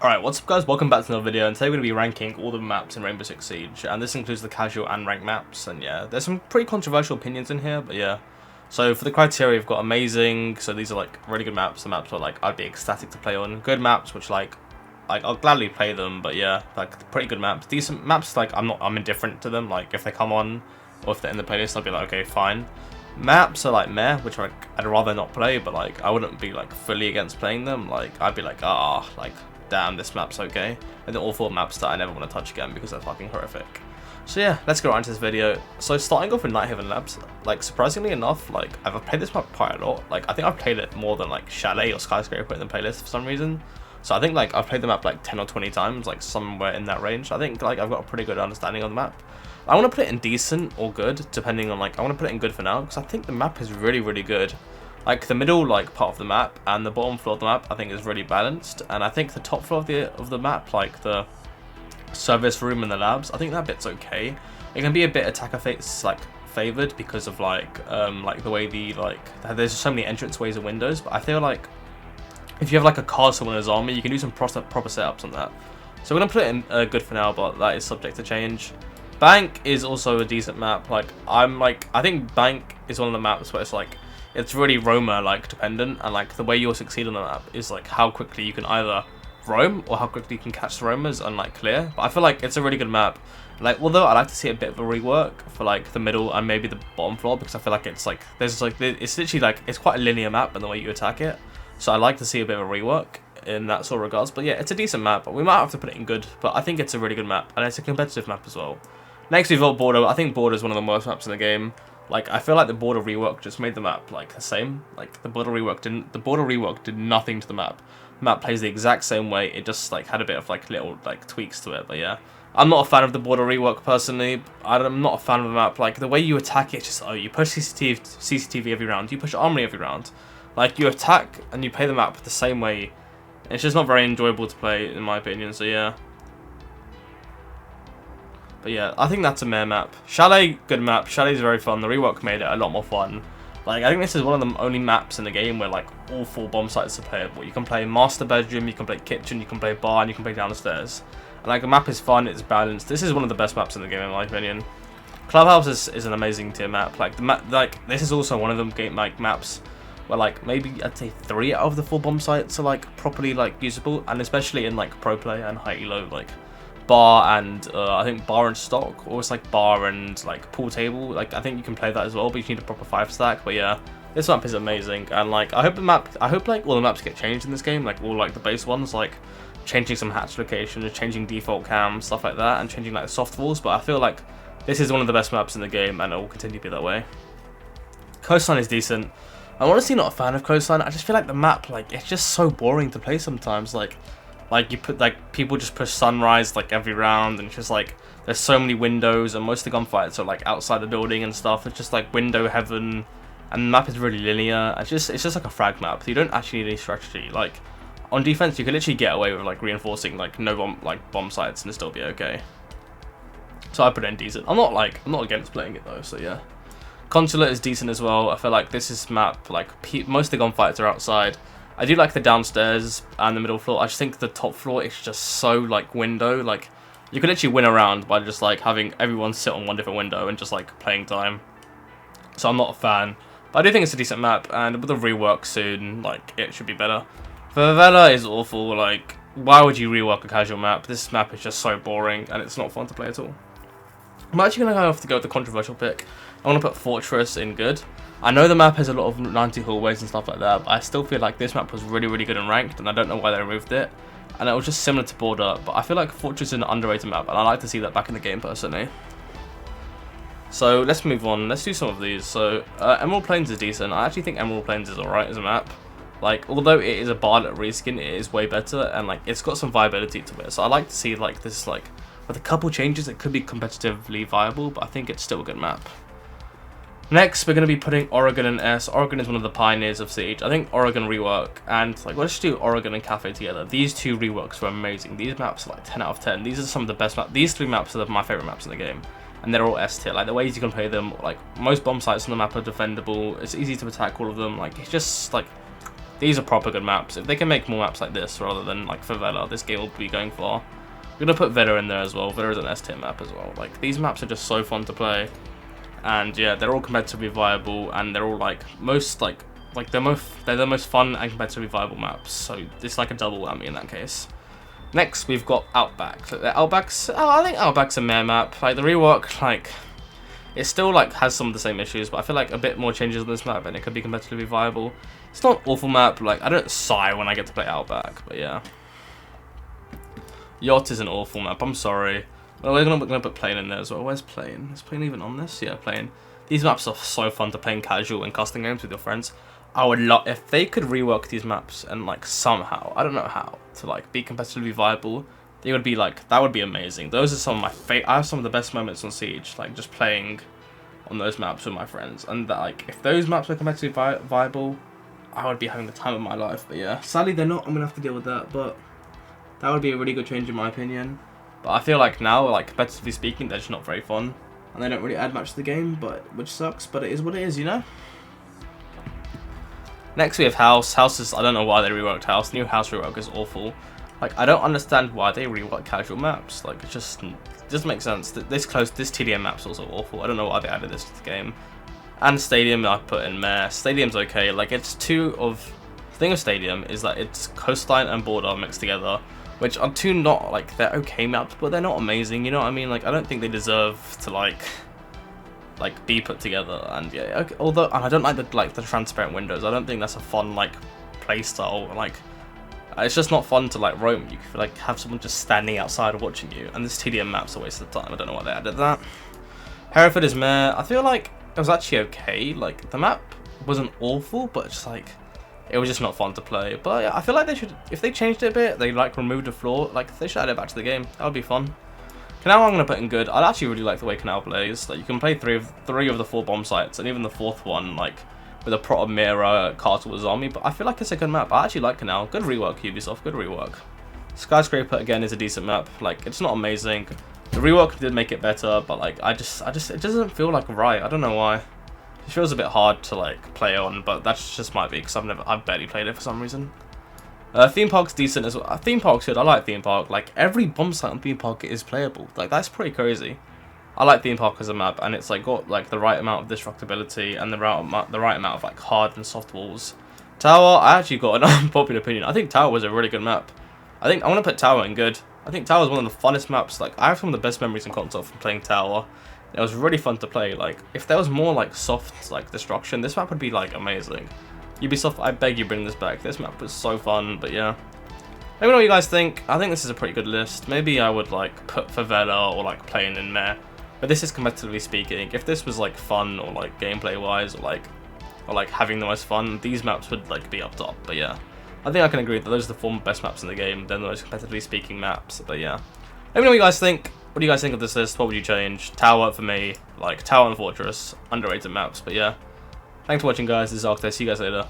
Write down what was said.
Alright, what's up guys, welcome back to another video, and today we're going to be ranking all the maps in Rainbow Six Siege, and this includes the casual and ranked maps, and yeah, there's some pretty controversial opinions in here, but yeah. So for the criteria, we've got amazing, so these are like really good maps, the maps where like I'd be ecstatic to play on, good maps which like I'll gladly play them, but yeah, like pretty good maps, decent maps like I'm indifferent to them, like if they come on, or if they're in the playlist, I'll be like, okay, fine. Maps are like meh, which like I'd rather not play, but like I wouldn't be like fully against playing them, like I'd be like, like damn, this map's okay. And then all 4 maps that I never want to touch again because they're fucking horrific. So yeah, let's get right into this video. So starting off with Nighthaven Labs, like surprisingly enough, like I've played this map quite a lot. Like I think I've played it more than like Chalet or Skyscraper in the playlist for some reason. So I think like I've played the map like 10 or 20 times, like somewhere in that range. I think like I've got a pretty good understanding of the map. I want to put it in decent or good, depending on like, I want to put it in good for now, because I think the map is really, really good. Like the middle like part of the map and the bottom floor of the map I think is really balanced, and I think the top floor of the map, like the service room and the labs, I think that bit's okay. It can be a bit attacker favored because of like the way there's so many entrance ways and windows, but I feel like if you have like a castle in his army, you can do some proper setups on that. So we're gonna put it in good for now, but that is subject to change. Bank is also a decent map. Like I think Bank is one of the maps where it's like it's really roamer like dependent, and like the way you'll succeed on the map is like how quickly you can either roam or how quickly you can catch the roamers and like clear. But I feel like it's a really good map. Like although I like to see a bit of a rework for like the middle and maybe the bottom floor, because I feel like it's like it's literally like it's quite a linear map in the way you attack it. So I like to see a bit of a rework in that sort of regards. But yeah, it's a decent map. We might have to put it in good, but I think it's a really good map, and it's a competitive map as well. Next we've got Border. I think Border is one of the worst maps in the game. Like I feel like the Border rework just made the map like the same. Like the Border rework did nothing to the map. The map plays the exact same way. It just like had a bit of like little like tweaks to it. But yeah, I'm not a fan of the Border rework personally. I'm not a fan of the map. Like the way you attack it, just you push CCTV every round. You push armory every round. Like you attack and you play the map the same way. It's just not very enjoyable to play in my opinion. So yeah. But yeah, I think that's a meh map. Chalet, good map. Chalet's very fun. The rework made it a lot more fun. Like, I think this is one of the only maps in the game where, like, all 4 bomb sites are playable. You can play master bedroom, you can play kitchen, you can play bar, and you can play downstairs. And, like, the map is fun, it's balanced. This is one of the best maps in the game, in my opinion. Clubhouse is an amazing tier map. Like, this is also one of them maps where, like, maybe I'd say 3 out of the 4 bomb sites are, like, properly, like, usable. And especially in, like, pro play and high elo, like, bar and I think bar and stock, or it's like bar and like pool table. Like I think you can play that as well, but you need a proper 5 stack. But yeah, this map is amazing, and like I hope like all the maps get changed in this game, like all like the base ones, like changing some hatch locations, changing default cams, stuff like that, and changing like soft walls. But I feel like this is one of the best maps in the game, and it will continue to be that way. Coastline is decent. I'm honestly not a fan of Coastline. I just feel like the map, like it's just so boring to play sometimes. Like you put like people just push sunrise like every round, and it's just like there's so many windows, and most of the gunfights are like outside the building and stuff. It's just like window heaven, and the map is really linear. It's just like a frag map. You don't actually need any strategy. Like on defense, you can literally get away with like reinforcing like no bomb sites and it'll still be okay. So I put it in decent. I'm not against playing it though. So yeah, Consulate is decent as well. I feel like this is map like most of the gunfights are outside. I do like the downstairs and the middle floor. I just think the top floor is just so like window. Like you can literally win around by just like having everyone sit on one different window and just like playing time. So I'm not a fan, but I do think it's a decent map, and with the rework soon, like it should be better. Favela is awful. Like why would you rework a casual map? This map is just so boring and it's not fun to play at all. I'm actually gonna have to go with the controversial pick. I want to put Fortress in good. I know the map has a lot of 90 hallways and stuff like that, but I still feel like this map was really, really good and ranked, and I don't know why they removed it. And it was just similar to Border, but I feel like Fortress is an underrated map, and I like to see that back in the game personally. So let's move on. Let's do some of these. So Emerald Plains is decent. I actually think Emerald Plains is alright as a map. Like although it is a Barlet reskin, it is way better, and like it's got some viability to it. So I like to see like this, like with a couple changes, it could be competitively viable, but I think it's still a good map. Next, we're going to be putting Oregon in S. Oregon is one of the pioneers of Siege. I think Oregon rework, and like let's just do Oregon and Cafe together. These 2 reworks were amazing. These maps are like 10 out of 10. These are some of the best maps. These 3 maps are my favorite maps in the game, and they're all S tier. Like the ways you can play them, like most bomb sites on the map are defendable. It's easy to attack all of them. Like it's just like These are proper good maps. If they can make more maps like this rather than like Favela, this game will be going far. We're gonna put Villa in there as well. Villa is an S tier map as well. Like, these maps are just so fun to play, and yeah, they're all competitively viable, and they're all like they're the most fun and competitively viable maps. So it's like a double whammy in that case. Next, we've got Outback. So the Outback's, I think Outback's a meh map. Like, the rework, like, it still like has some of the same issues, but I feel like a bit more changes on this map and it could be competitively viable. It's not an awful map. Like, I don't sigh when I get to play Outback, but yeah. Yacht is an awful map. I'm sorry. Well, we're gonna put Plane in there as well. Where's Plane? Is Plane even on this? Yeah, Plane. These maps are so fun to play in casual and custom games with your friends. I would love if they could rework these maps and like somehow, I don't know how, to like be competitively viable. They would be like, that would be amazing. Those are some of my I have some of the best moments on Siege, like just playing on those maps with my friends. And that, like, if those maps were competitively viable, I would be having the time of my life. But yeah, sadly they're not. I'm gonna have to deal with that. But that would be a really good change in my opinion. But I feel like now, like competitively speaking, they're just not very fun, and they don't really add much to the game. But which sucks. But it is what it is, you know. Next we have House. House is, I don't know why they reworked House. New House rework is awful. Like, I don't understand why they rework casual maps. Like, it just doesn't make sense. This TDM map's also awful. I don't know why they added this to the game. And Stadium I put in meh. Stadium's okay. Like, it's the thing of Stadium is that it's Coastline and Border mixed together, which are two not, like, they're okay maps, but they're not amazing, you know what I mean? Like, I don't think they deserve to, like be put together. And yeah, okay, although, and I don't like the transparent windows. I don't think that's a fun like play style. Like, it's just not fun to like roam. You could like have someone just standing outside watching you, and this TDM map's a waste of time. I don't know why they added that. Hereford is meh. I feel like it was actually okay. Like, the map wasn't awful, but just like it was just not fun to play. But yeah, I feel like they should, if they changed it a bit, they like removed the floor, like they should add it back to the game. That would be fun. Kanal I'm going to put in good. I actually really like the way Kanal plays. Like, you can play three of the 4 bomb sites, and even the 4th one, like, with a proper mirror, castle with zombie. But I feel like it's a good map. I actually like Kanal. Good rework, Ubisoft. Good rework. Skyscraper, again, is a decent map. Like, it's not amazing. The rework did make it better, but, like, it doesn't feel like right. I don't know why. It feels a bit hard to, like, play on, but that just might be because I've barely played it for some reason. Theme Park's decent as well. Theme Park's good. I like Theme Park. Like, every bomb site on Theme Park is playable. Like, that's pretty crazy. I like Theme Park as a map, and it's like got like the right amount of destructibility and the right amount of like hard and soft walls. Tower, I actually got an unpopular opinion. I think Tower was a really good map. I think I want to put Tower in good. I think Tower is one of the funnest maps. Like, I have some of the best memories in console from playing Tower. It was really fun to play. Like, if there was more like soft like destruction, this map would be like amazing. Ubisoft, I beg you, bring this back. This map was so fun. But yeah, let me know what you guys think. I think this is a pretty good list. Maybe I would like put Favela or like Plane in meh. But this is competitively speaking. If this was like fun or like gameplay wise or like having the most fun, these maps would like be up top. But yeah, I think I can agree that those are the 4 best maps in the game. They're the most competitively speaking maps. But yeah, let me know what you guys think. What do you guys think of this list? What would you change? Tower for me, like Tower and Fortress, underrated maps. But yeah, thanks for watching, guys. This is Arktes. See you guys later.